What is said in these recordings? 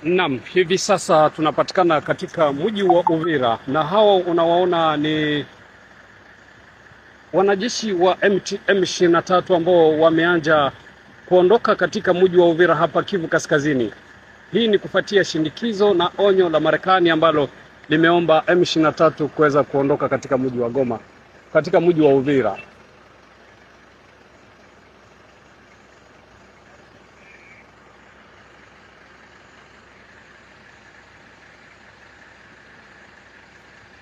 Naam, hivi sasa tunapatikana katika mji wa Uvira na hao unawaona ni wanajeshi wa M23 ambao wameanza kuondoka katika mji wa Uvira hapa Kivu Kaskazini. Hii ni kufuatia shinikizo na onyo la Marekani ambalo limeomba M23 kuweza kuondoka katika mji wa Goma, katika mji wa Uvira.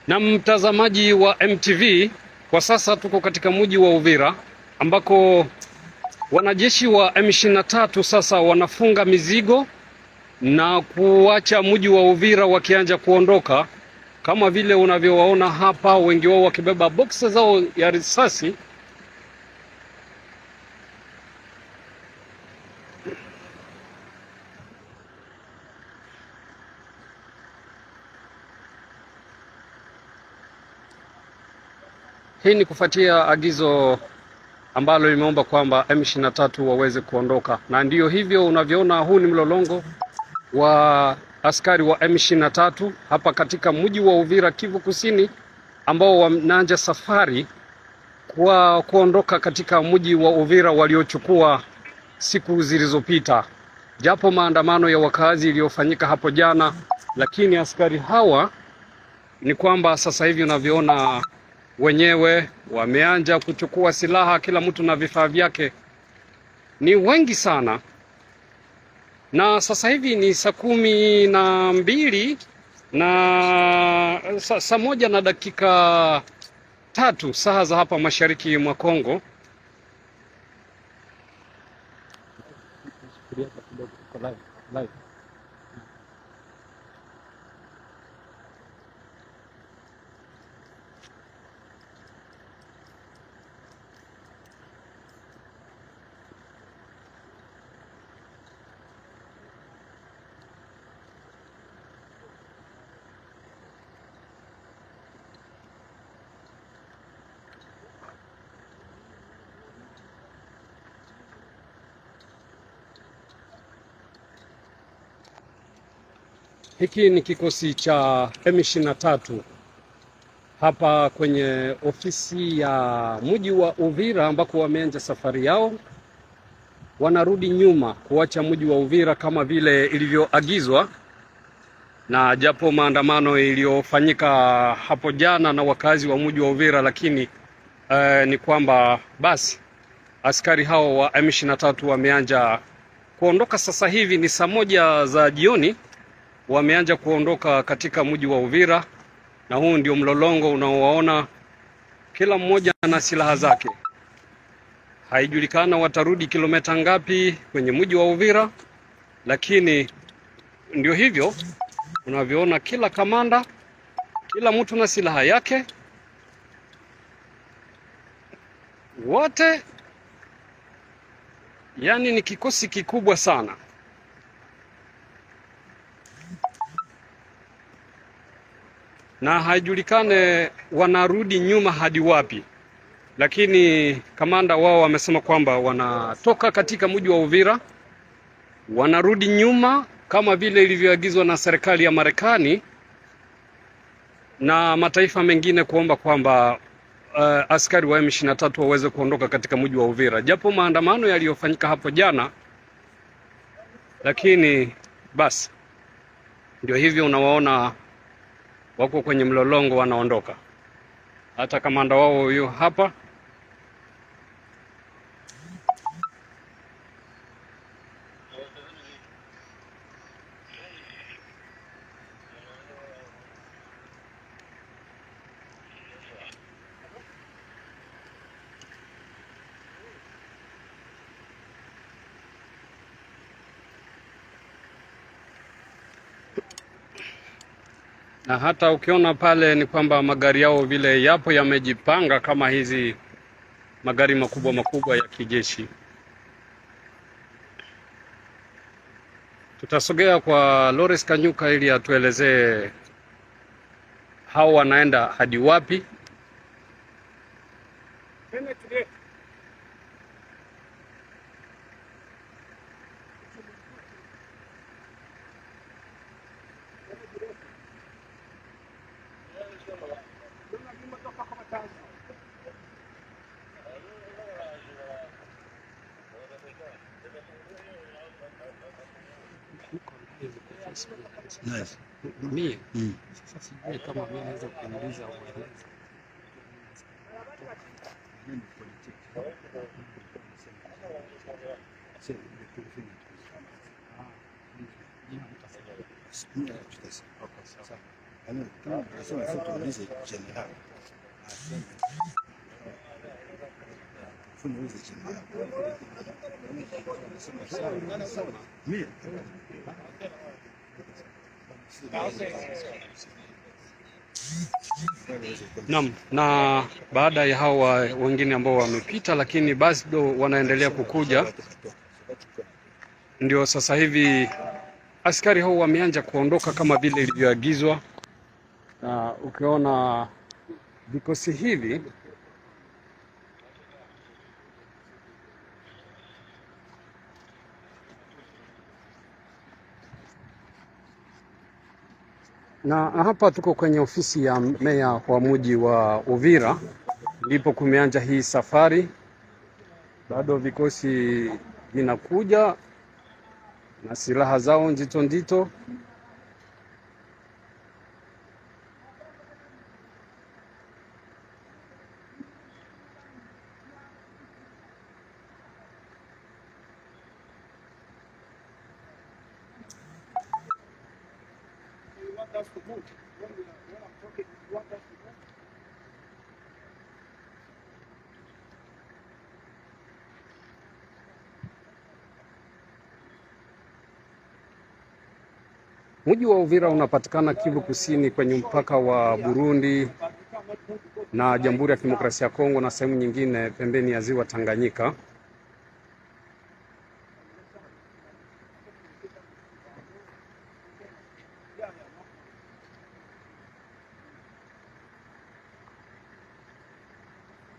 Na mtazamaji wa MTV, kwa sasa tuko katika mji wa Uvira ambako wanajeshi wa M23 sasa wanafunga mizigo na kuacha mji wa Uvira wakianza kuondoka, kama vile unavyowaona hapa, wengi wao wakibeba boksi zao ya risasi. Hii ni kufuatia agizo ambalo limeomba kwamba M23 waweze kuondoka, na ndiyo hivyo unavyoona, huu ni mlolongo wa askari wa M23 hapa katika mji wa Uvira, Kivu Kusini, ambao wanaanza safari kwa kuondoka katika mji wa Uvira waliochukua siku zilizopita, japo maandamano ya wakazi iliyofanyika hapo jana. Lakini askari hawa ni kwamba sasa hivi unavyoona wenyewe wameanza kuchukua silaha, kila mtu na vifaa vyake, ni wengi sana. Na sasa hivi ni saa 12 na saa 1:03 saa za hapa mashariki mwa Kongo. Hiki ni kikosi cha M23 hapa kwenye ofisi ya mji wa Uvira ambako wameanza safari yao. Wanarudi nyuma kuacha mji wa Uvira kama vile ilivyoagizwa, na japo maandamano iliyofanyika hapo jana na wakazi wa mji wa Uvira, lakini ni kwamba basi askari hao wa M23 wameanza kuondoka. Sasa hivi ni saa 1 za jioni, wameanza kuondoka katika mji wa Uvira, na huu ndio mlolongo unaowaona, kila mmoja na silaha zake. Haijulikana watarudi kilomita ngapi kwenye mji wa Uvira, lakini ndio hivyo unavyoona, kila kamanda, kila mtu na silaha yake, wote, yani ni kikosi kikubwa sana. Na haijulikane wanarudi nyuma hadi wapi, lakini kamanda wao wamesema kwamba wanatoka katika mji wa Uvira, wanarudi nyuma kama vile ilivyoagizwa na serikali ya Marekani na mataifa mengine kuomba kwamba askari wa M23 waweze kuondoka katika mji wa Uvira, japo maandamano yaliyofanyika hapo jana. Lakini basi ndio hivyo unawaona wako kwenye mlolongo, wanaondoka. Hata kamanda wao huyo hapa. Na hata ukiona pale ni kwamba magari yao vile yapo yamejipanga kama hizi magari makubwa makubwa ya kijeshi. Tutasogea kwa Lawrence Kanyuka ili atuelezee hao wanaenda hadi wapi. Nice. Mimi sasa sijui kama mimi naweza kuuliza au ueleze. Naam, na baada ya hawa wengine ambao wamepita, lakini bado wanaendelea kukuja, ndio sasa hivi askari hao wameanza kuondoka kama vile ilivyoagizwa. Na ukiona vikosi hivi na hapa tuko kwenye ofisi ya meya wa mji wa Uvira, ndipo kumeanza hii safari. Bado vikosi vinakuja na silaha zao nzito nzito. Mji wa Uvira unapatikana Kivu Kusini kwenye mpaka wa Burundi na Jamhuri ya Kidemokrasia ya Kongo na sehemu nyingine pembeni ya Ziwa Tanganyika.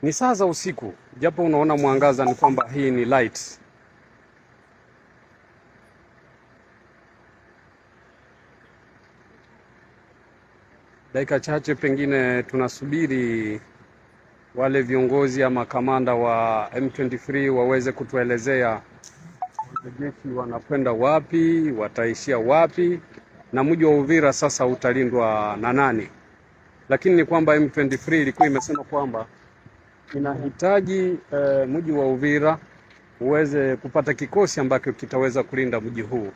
Ni saa za usiku, japo unaona mwangaza ni kwamba hii ni light. Dakika chache pengine tunasubiri wale viongozi ama kamanda wa M23 waweze kutuelezea wanajeshi wanakwenda wapi, wataishia wapi, na mji wa Uvira sasa utalindwa na nani. Lakini ni kwamba M23 ilikuwa imesema kwamba inahitaji mji wa Uvira uweze kupata kikosi ambacho kitaweza kulinda mji huu.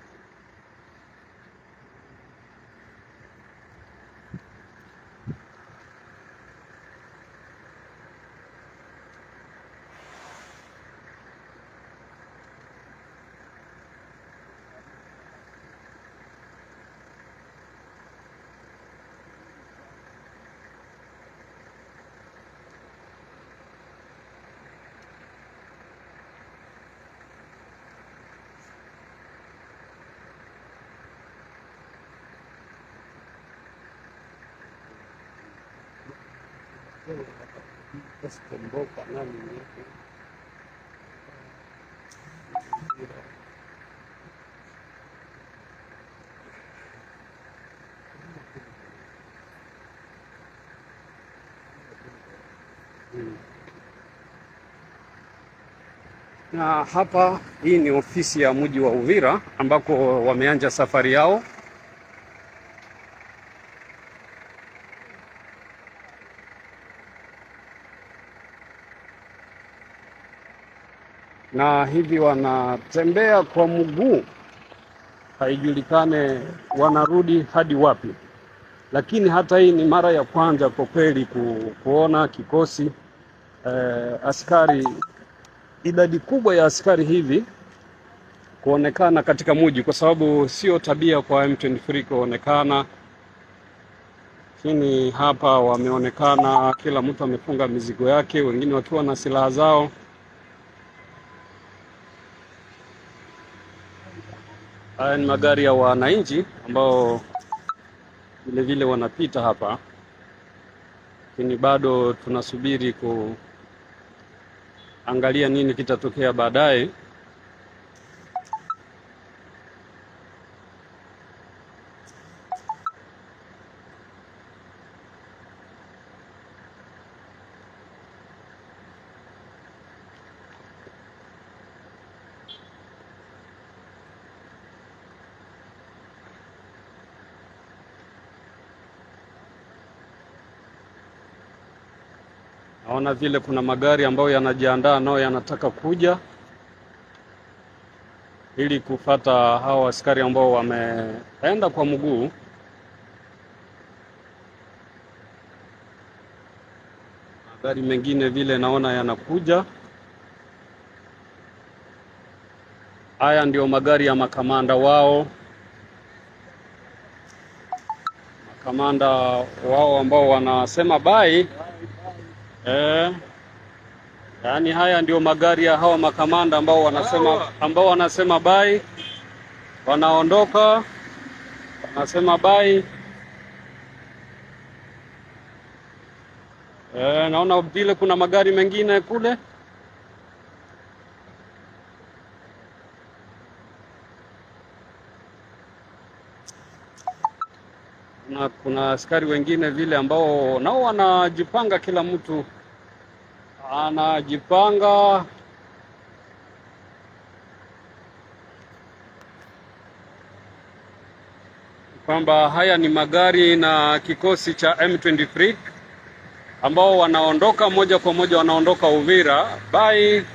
Na hapa hii ni ofisi ya mji wa Uvira ambako wameanza safari yao. Na hivi wanatembea kwa mguu, haijulikane wanarudi hadi wapi. Lakini hata hii ni mara ya kwanza kwa kweli kuona kikosi askari, idadi kubwa ya askari hivi kuonekana katika mji, kwa sababu sio tabia kwa M23 kuonekana. Lakini hapa wameonekana, kila mtu amefunga mizigo yake, wengine wakiwa na silaha zao. Haya ni magari ya wananchi ambao vile vile wanapita hapa, lakini bado tunasubiri kuangalia nini kitatokea baadaye. Naona vile kuna magari ambayo yanajiandaa nao yanataka kuja ili kufata hao askari ambao wameenda kwa mguu. Magari mengine vile naona yanakuja. Haya ndio magari ya makamanda wao. Makamanda wao ambao wanasema bye. Yaani haya ndio magari ya hao makamanda ambao wanasema bye. Wanaondoka. Wanasema bye. Naona vile kuna magari mengine kule. Na kuna askari wengine vile ambao nao wanajipanga, kila mtu anajipanga. Kwamba haya ni magari na kikosi cha M23 ambao wanaondoka moja kwa moja, wanaondoka Uvira. Bye.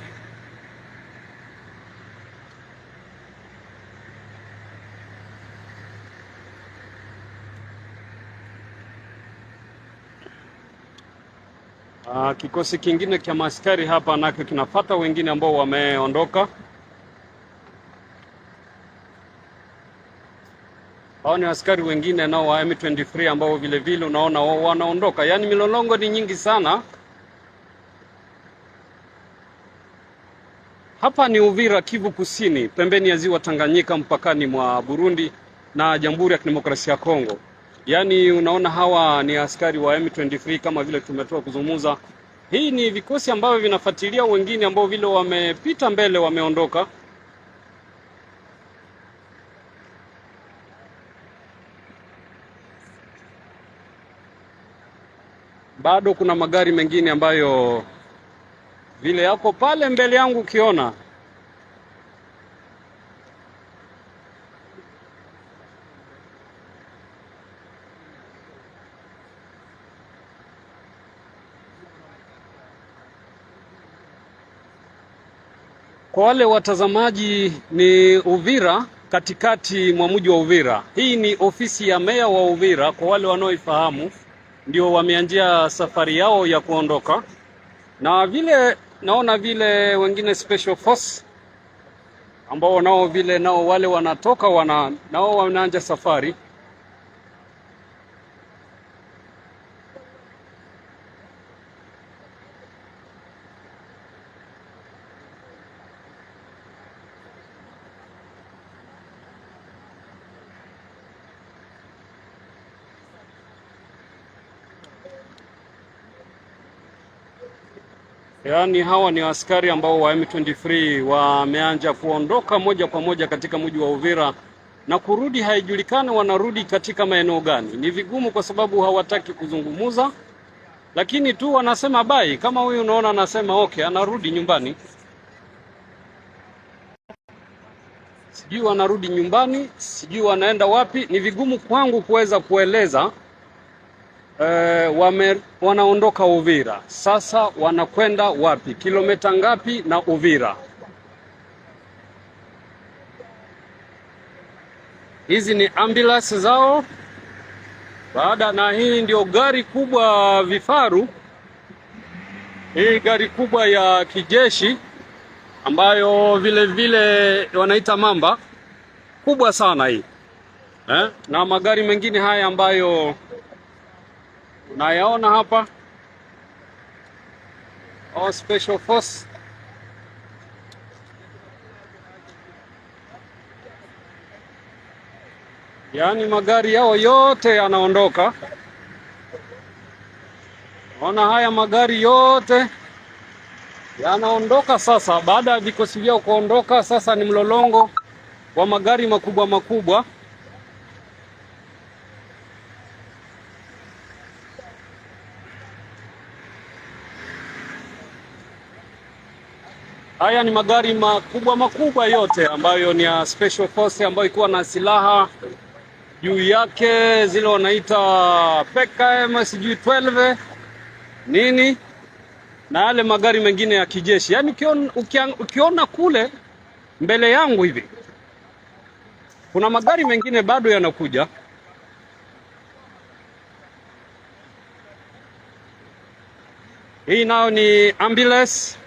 Kikosi kingine cha maaskari hapa nake kinafuata wengine ambao wameondoka. Hao ni askari wengine nao wa M23 ambao vile vile unaona wao wanaondoka. Yaani milolongo ni nyingi sana. Hapa ni Uvira, Kivu Kusini, pembeni ya ziwa Tanganyika, mpakani mwa Burundi na Jamhuri ya Kidemokrasia ya Kongo. Yaani unaona hawa ni askari wa M23 kama vile tumetoka kuzungumza. Hii ni vikosi ambavyo vinafuatilia wengine ambao vile wamepita mbele, wameondoka. Bado kuna magari mengine ambayo vile yako pale mbele yangu ukiona. Kwa wale watazamaji, ni Uvira, katikati mwa mji wa Uvira. Hii ni ofisi ya meya wa Uvira, kwa wale wanaoifahamu. Ndio wameanzia safari yao ya kuondoka. Na vile naona vile wengine special force ambao nao vile nao wale wanatoka nao wanaanza safari. Yaani hawa ni askari ambao wa M23 wameanza kuondoka moja kwa moja katika mji wa Uvira, na kurudi haijulikani wanarudi katika maeneo gani. Ni vigumu kwa sababu hawataki kuzungumuza, lakini tu wanasema bye. Kama huyu unaona anasema okay, anarudi nyumbani. Sijui wanarudi nyumbani, sijui wanaenda wapi. Ni vigumu kwangu kuweza kueleza. Wanaondoka Uvira. Sasa wanakwenda wapi? Kilomita ngapi na Uvira? Hizi ni ambulance zao. Na hii ndio gari kubwa vifaru. Hii gari kubwa ya kijeshi ambayo vile vile wanaita mamba. Kubwa sana hii. Na magari mengine haya ambayo unayaona hapa, special force. Yaani magari yao yote yanaondoka. Ona haya magari yote yanaondoka sasa. Baada ya vikosi vyao kuondoka, sasa ni mlolongo wa magari makubwa makubwa. Haya ni magari makubwa makubwa yote ambayo ni ya special force, ambayo ikuwa na silaha juu yake, zile wanaita PKM sijui 12 nini. na yale magari mengine ya kijeshi. Yaani ukiona kule mbele yangu hivi kuna magari mengine bado yanakuja. Hii nao ni ambulance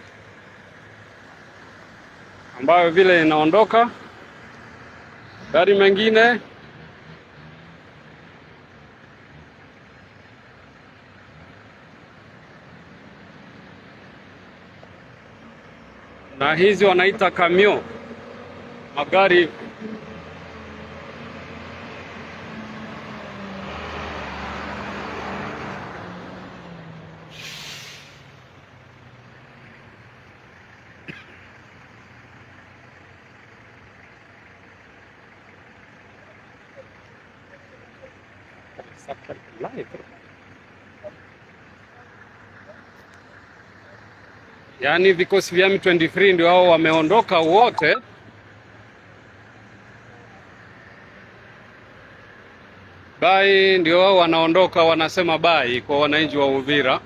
ambayo vile inaondoka. Gari mengine na hizi wanaita kamio, magari yaani vikosi vya M23 ndio hao wameondoka wote. Bai ndio wao wanaondoka, wanasema bai kwa wananchi wa Uvira.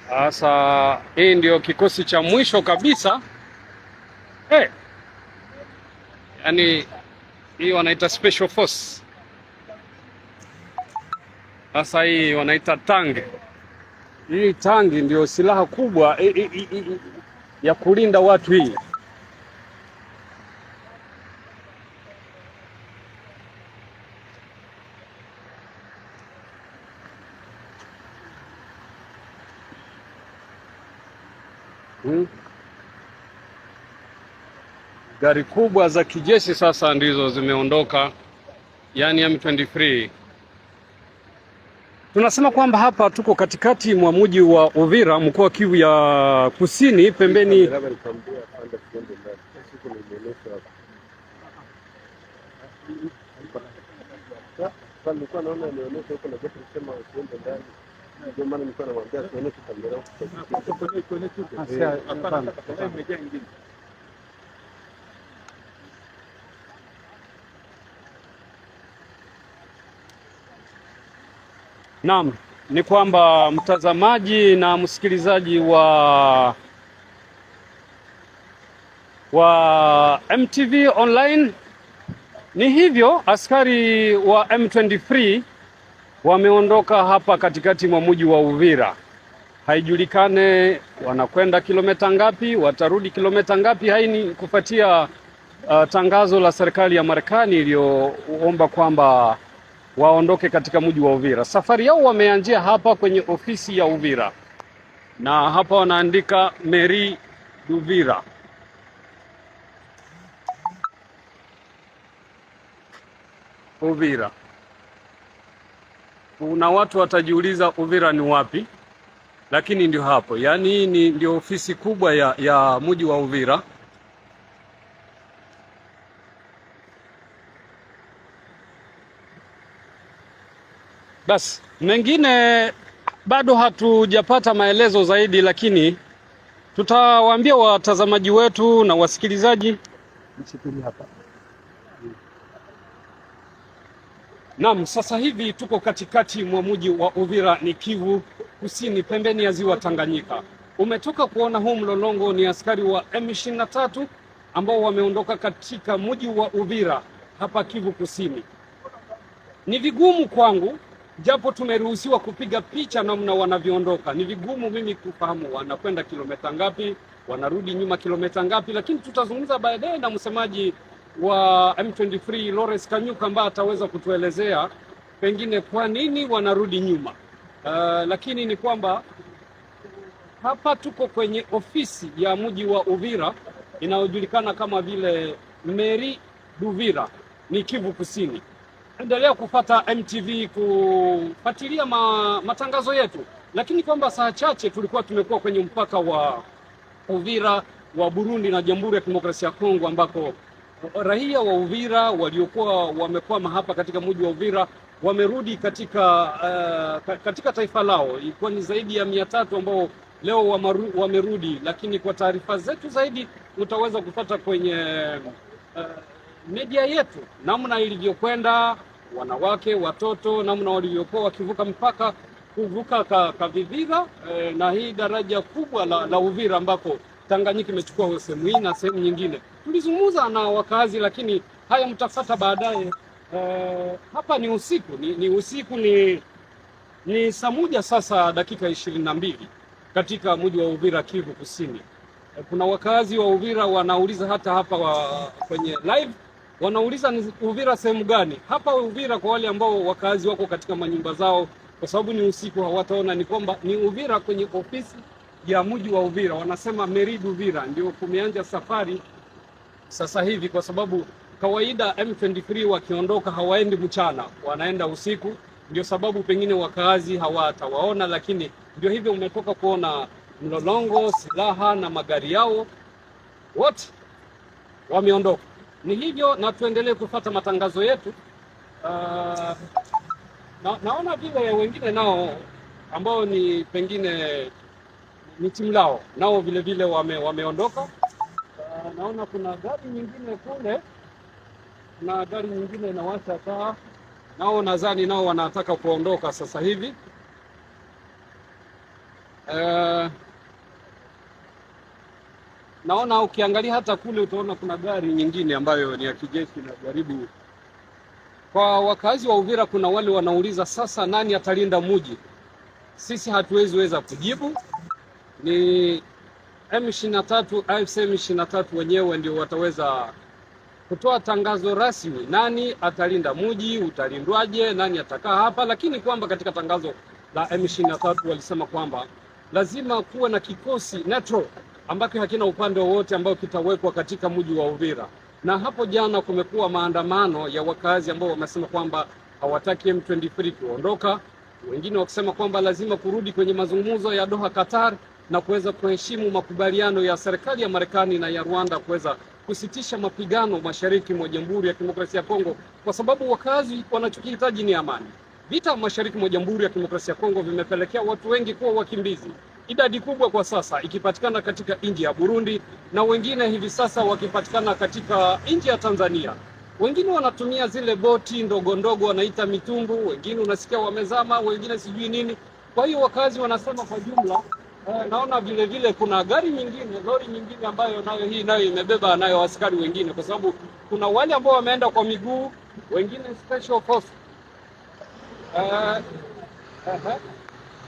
Sasa hii ndio kikosi cha mwisho kabisa. Yaani hii wanaita special force. Sasa hii wanaita tangi. Hii tangi ndio silaha kubwa ya kulinda watu hii. Gari kubwa za kijeshi sasa ndizo zimeondoka, yani M23. Tunasema kwamba hapa tuko katikati mwa mji wa Uvira, mkoa wa Kivu ya Kusini, pembeni Naam, ni kwamba mtazamaji na msikilizaji wa MTV Online, ni hivyo askari wa M23 wameondoka hapa katikati mwa mji wa Uvira. Haijulikane wanakwenda kilomita ngapi, watarudi kilomita ngapi. Hai ni kufuatia tangazo la serikali ya Marekani iliyoomba kwamba waondoke katika mji wa Uvira. Safari yao wameanzia hapa kwenye ofisi ya Uvira, na hapa wanaandika Mairie d'Uvira. Uvira. Kuna watu watajiuliza Uvira ni wapi, lakini ndio hapo. Yaani ndio ofisi kubwa ya mji wa Uvira. Basi mengine bado hatujapata maelezo zaidi, lakini tutawaambia watazamaji wetu na wasikilizaji. Hapa. Naam, sasa hivi tuko katikati mwa mji wa Uvira, ni Kivu Kusini, pembeni ya ziwa Tanganyika. Umetoka kuona huu mlolongo ni askari wa M23 ambao wameondoka katika mji wa Uvira hapa Kivu Kusini. Ni vigumu kwangu, japo tumeruhusiwa kupiga picha namna wanavyoondoka, ni vigumu mimi kufahamu wanakwenda kilomita ngapi, wanarudi nyuma kilomita ngapi, lakini tutazungumza baadaye na msemaji wa M23 Lawrence Kanyuka ambaye ataweza kutuelezea pengine kwa nini wanarudi nyuma. Lakini ni kwamba hapa tuko kwenye ofisi ya mji wa Uvira inayojulikana kama vile Mairie d'Uvira, ni Kivu Kusini. Endelea kufuata MTV kufuatilia matangazo yetu, lakini kwamba saa chache tulikuwa tumekuwa kwenye mpaka wa Uvira wa Burundi na Jamhuri ya Kidemokrasia ya Kongo, ambako raia wa Uvira waliokuwa wamekwama hapa katika mji wa Uvira wamerudi katika taifa lao. Ilikuwa ni zaidi ya 300 ambao leo wamerudi, lakini kwa taarifa zetu zaidi utaweza kupata kwenye media yetu namna ilivyokwenda, wanawake, watoto, namna walivyokuwa wakivuka mpaka kuvuka Kavivira na hii daraja kubwa la Uvira ambako Tanganyika imechukua sehemu hii na sehemu nyingine. Tulizungumza na wakazi, lakini haya mtafuta baadaye. Hapa ni usiku, ni usiku, ni saa moja sasa dakika 22 katika mji wa Uvira, Kivu Kusini. Kuna wakazi wa Uvira wanauliza hata hapa kwenye live, wanauliza ni Uvira sehemu gani? Hapa Uvira, kwa wale ambao wakazi wako katika manyumba zao, kwa sababu ni usiku hawataona, ni kwamba ni Uvira kwenye ofisi ya mji wa Uvira. Wanasema Mairie d'Uvira ndio kumeanza safari sasa hivi, kwa sababu kawaida M23 wakiondoka hawaendi mchana, wanaenda usiku. Ndio sababu pengine wakazi hawatawaona, lakini ndio hivyo umetoka kuona mlolongo, silaha na magari yao, wote wameondoka. Ni hivyo, na tuendelee kufuata matangazo yetu. Naona vile wengine nao ambao ni pengine ni timu lao nao vile vile wameondoka. Naona kuna gari nyingine kule, na gari nyingine inawasha taa, nao nadhani nao wanataka kuondoka sasa hivi. Naona ukiangalia hata kule utaona kuna gari nyingine ambayo ni ya kijeshi inajaribu. Kwa wakazi wa Uvira, kuna wale wanauliza sasa nani atalinda mji? Sisi hatuweza kujibu. Ni M23, AFC M23 wenyewe ndio wataweza kutoa tangazo rasmi, nani atalinda mji, utalindwaje, nani atakaa hapa. Lakini kwamba katika tangazo la M23 walisema kwamba lazima kuwe na kikosi neutral ambacho hakina upande wowote ambao kitawekwa katika mji wa Uvira. Na hapo jana kumekuwa maandamano ya wakazi ambao wamesema kwamba hawataki M23 kuondoka, wengine wakisema kwamba lazima kurudi kwenye mazungumzo ya Doha, Qatar, na kuweza kuheshimu makubaliano ya serikali ya Marekani na ya Rwanda kuweza kusitisha mapigano mashariki mwa Jamhuri ya Kidemokrasia ya Kongo, kwa sababu wakazi wanachokihitaji ni amani. Vita mashariki mwa Jamhuri ya Kidemokrasia ya Kongo vimepelekea watu wengi kuwa wakimbizi, idadi kubwa kwa sasa ikipatikana katika nchi ya Burundi, na wengine hivi sasa wakipatikana katika nchi ya Tanzania. Wengine wanatumia zile boti ndogo ndogo wanaita mitumbu, wengine unasikia wamezama, wengine sijui nini. Kwa hiyo wakazi wanasema kwa jumla. Naona vile vile kuna gari nyingine, lori nyingine ambayo nayo imebeba nayo askari wengine, kwa sababu kuna wale ambao wameenda kwa miguu, wengine special force.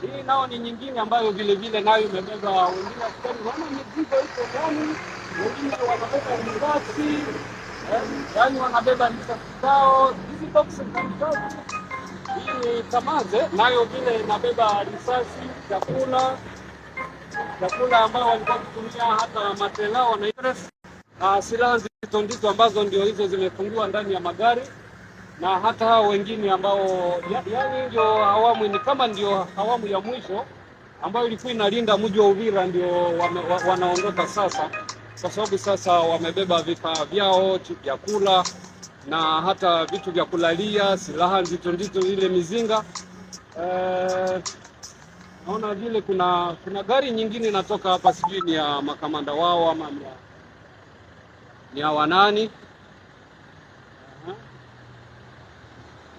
Hii nao ni nyingine ambayo vile vile nayo imebeba wengine askari, wana mizigo iko ndani, wengine wanabeba risasi, yaani wanabeba risasi zao, hizi boxes zao. Hii ni Tamaze, nayo vile inabeba risasi, chakula ambao walikuwa kutumia hata matelao na silaha nzito ambazo ndio hizo zimefungua ndani ya magari. Na hata hao wengine ambao yani ndio awamu, ni kama ndio awamu ya mwisho ambayo ilikuwa inalinda mji wa Uvira, ndio wanaondoka sasa, kwa sababu sasa wamebeba vifaa vyao, vyakula na hata vitu vya kulalia, silaha nzito ile mizinga. Naona vile kuna gari nyingine inatoka hapa, sijui ni ya makamanda wao ama ni ya wanani.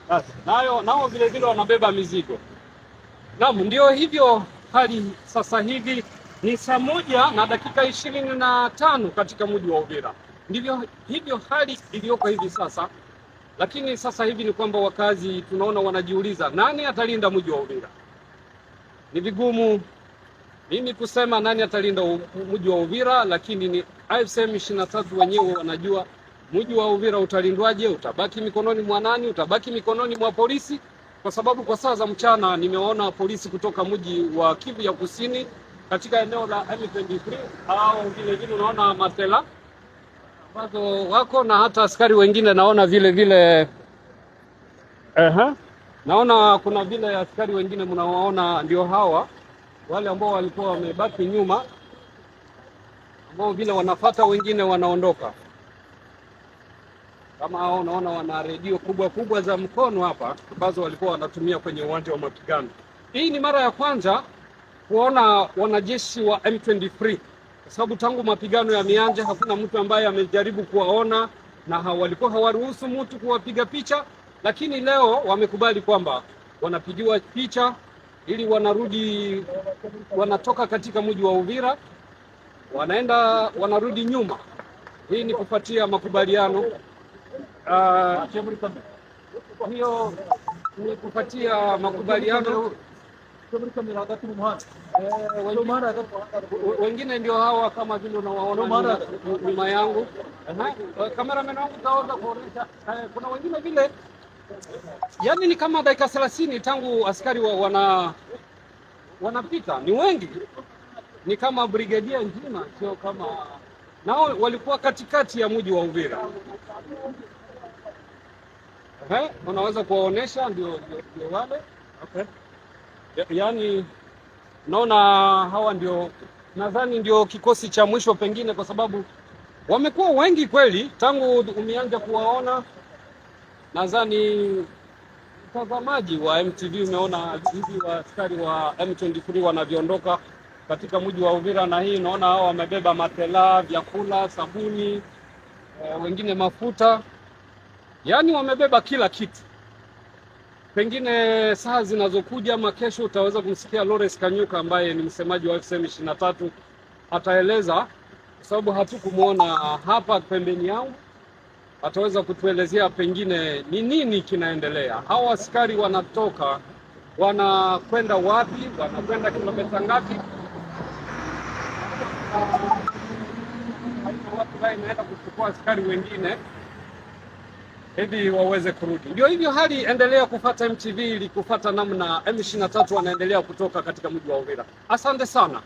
Basi nao vile vile wanabeba mizigo. Naam, ndio hivyo hali sasa hivi ni saa 1 na dakika 25 katika mji wa Uvira. Ndivyo hivyo hali iliyoko hivi sasa. Lakini sasa hivi ni kwamba wakazi tunaona wanajiuliza nani atalinda mji wa Uvira. Ni vigumu mimi kusema nani atalinda mji wa Uvira, lakini ni AFC M23 wenyewe wanajua mji wa Uvira utalindwaje, utabaki mikononi mwa nani, utabaki mikononi mwa polisi, kwa sababu kwa saa za mchana nimeona polisi kutoka mji wa Kivu ya Kusini katika eneo la M23 au vile vile unaona Martela ambazo wako na hata askari wengine naona vile vile naona kuna vile askari wengine mnawaona ndio hawa wale ambao walikuwa wamebaki nyuma, ambao vile wanafuata wengine wanaondoka. Kama hao unaona wana redio kubwa za mkono hapa ambazo walikuwa wanatumia kwenye uwanja wa mapigano. Hii ni mara ya kwanza kuona wanajeshi wa M23, kwa sababu tangu mapigano yameanza hakuna mtu ambaye amejaribu kuwaona na walikuwa hawaruhusu mtu kuwapiga picha, lakini leo wamekubali kwamba wanapigiwa picha ili wanatoka katika mji wa Uvira wanarudi nyuma. Hii ni kufuatia makubaliano hiyo ni kufuatia makubaliano. Wengine ndio hawa kama vile unawaona nyuma yangu. Kameraman wangu taanza kuonesha. Kuna wengine vile, yani ni kama dakika 30 tangu askari wanapita. Ni wengi, ni kama brigadia nzima, sio kama nao walikuwa katikati ya mji wa Uvira. Unaweza kuwaonesha ndio wale. Okay. Yaani naona hawa ndio, nadhani ndio kikosi cha mwisho pengine, kwa sababu wamekuwa wengi kweli tangu umeanza kuwaona. Nadhani mtazamaji wa MTV umeona hivi askari wa M23 wanavyoondoka katika mji wa Uvira, na hii naona hao wamebeba matela, vyakula, sabuni, wengine mafuta, yaani wamebeba kila kitu. Pengine saa zinazokuja ama kesho utaweza kumsikia Lawrence Kanyuka ambaye ni msemaji wa FCM23 ataeleza, kwa sababu hatukumuona hapa pembeni yao. Ataweza kutuelezea pengine ni nini kinaendelea. Hawa askari wanatoka wanakwenda wapi, wanakwenda kilomita ngapi, watu wanaenda kuchukua askari wengine ili waweze kurudi. Ndio hivyo hali, endelea kufuata MTV ili kufuata namna M23 wanaendelea kutoka katika mji wa Uvira. Asante sana.